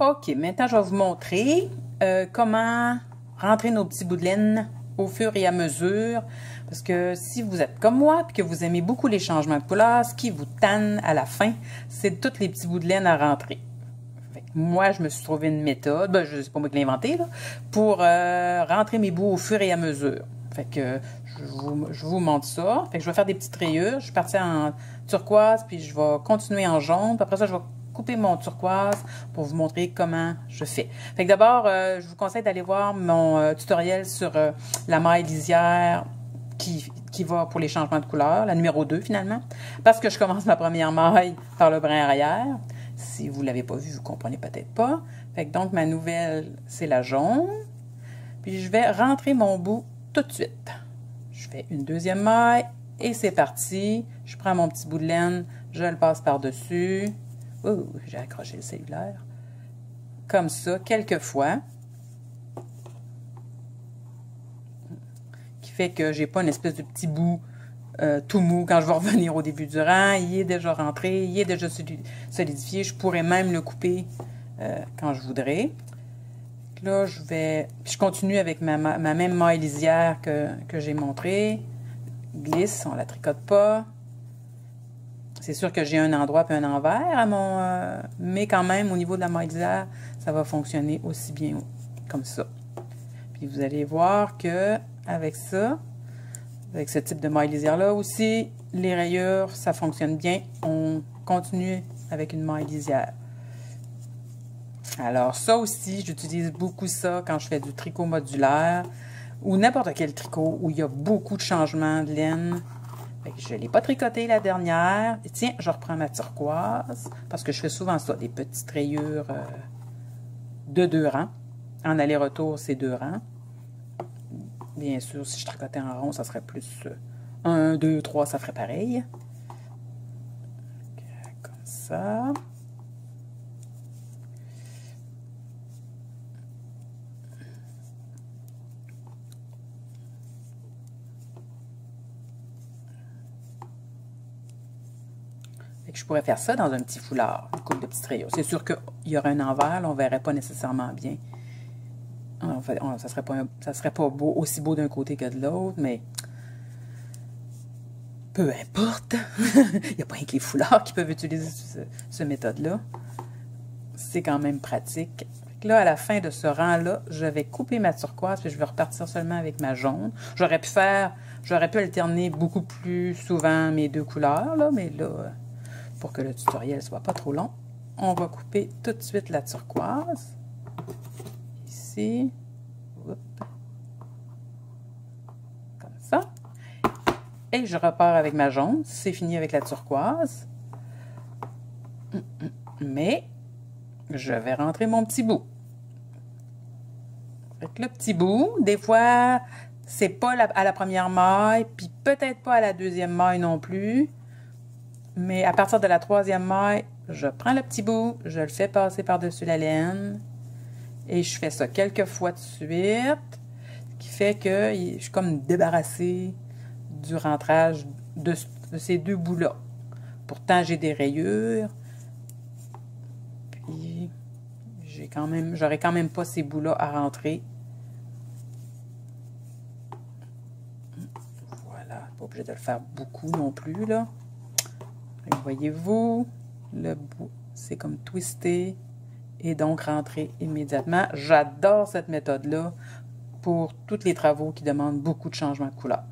OK, maintenant je vais vous montrer comment rentrer nos petits bouts de laine au fur et à mesure. Parce que si vous êtes comme moi et que vous aimez beaucoup les changements de couleur, ce qui vous tanne à la fin, c'est tous les petits bouts de laine à rentrer. Fait que moi, je me suis trouvé une méthode, ben, c'est pas moi qui l'ai inventée, là, pour rentrer mes bouts au fur et à mesure. Fait que je vous montre ça. Fait que je vais faire des petites rayures. Je suis partie en turquoise, puis je vais continuer en jaune. Puis après ça, je vais couper mon turquoise pour vous montrer comment je fais. Fait que d'abord, je vous conseille d'aller voir mon tutoriel sur la maille lisière qui va pour les changements de couleur, la numéro 2 finalement, parce que je commence ma première maille par le brin arrière. Si vous ne l'avez pas vu, vous ne comprenez peut-être pas. Fait que donc, ma nouvelle, c'est la jaune. Puis je vais rentrer mon bout tout de suite. Je fais une deuxième maille et c'est parti. Je prends mon petit bout de laine, je le passe par-dessus. Ouh, j'ai accroché le cellulaire. Comme ça, quelques fois. Qui fait que j'ai pas une espèce de petit bout tout mou quand je vais revenir au début du rang. Il est déjà rentré, il est déjà solidifié. Je pourrais même le couper quand je voudrais. Là, je continue avec ma même maille lisière que j'ai montré. Glisse, on la tricote pas. C'est sûr que j'ai un endroit et un envers à mon... mais quand même, au niveau de la maille lisière, ça va fonctionner aussi bien comme ça. Puis vous allez voir que avec ça, avec ce type de maille lisière-là aussi, les rayures, ça fonctionne bien. On continue avec une maille lisière. Alors ça aussi, j'utilise beaucoup ça quand je fais du tricot modulaire ou n'importe quel tricot où il y a beaucoup de changements de laine. Je ne l'ai pas tricoté la dernière. Et tiens, je reprends ma turquoise parce que je fais souvent ça, des petites rayures de 2 rangs. En aller-retour, c'est 2 rangs. Bien sûr, si je tricotais en rond, ça serait plus 1, 2, 3, ça ferait pareil. Comme ça. Je pourrais faire ça dans un petit foulard, une coupe de petites rayures. C'est sûr qu'il y aurait un envers, là, on ne verrait pas nécessairement bien. En fait, ça serait pas beau, aussi beau d'un côté que de l'autre, mais peu importe. Il n'y a pas que les foulards qui peuvent utiliser cette méthode-là. C'est quand même pratique. Là, à la fin de ce rang-là, je vais couper ma turquoise, puis je vais repartir seulement avec ma jaune. J'aurais pu alterner beaucoup plus souvent mes deux couleurs, là, mais là... pour que le tutoriel ne soit pas trop long, on va couper tout de suite la turquoise. Ici. Comme ça. Et je repars avec ma jaune. C'est fini avec la turquoise. Mais, je vais rentrer mon petit bout. Avec le petit bout, des fois, c'est pas à la première maille, puis peut-être pas à la deuxième maille non plus. Mais à partir de la 3e maille, je prends le petit bout, je le fais passer par-dessus la laine. Et je fais ça quelques fois de suite. Ce qui fait que je suis comme débarrassée du rentrage de ces deux bouts-là. Pourtant, j'ai des rayures. Puis, j'aurais quand même pas ces bouts-là à rentrer. Voilà, pas obligé de le faire beaucoup non plus, là. Voyez-vous, le bout, c'est comme twisté et donc rentrer immédiatement. J'adore cette méthode-là pour tous les travaux qui demandent beaucoup de changements de couleur.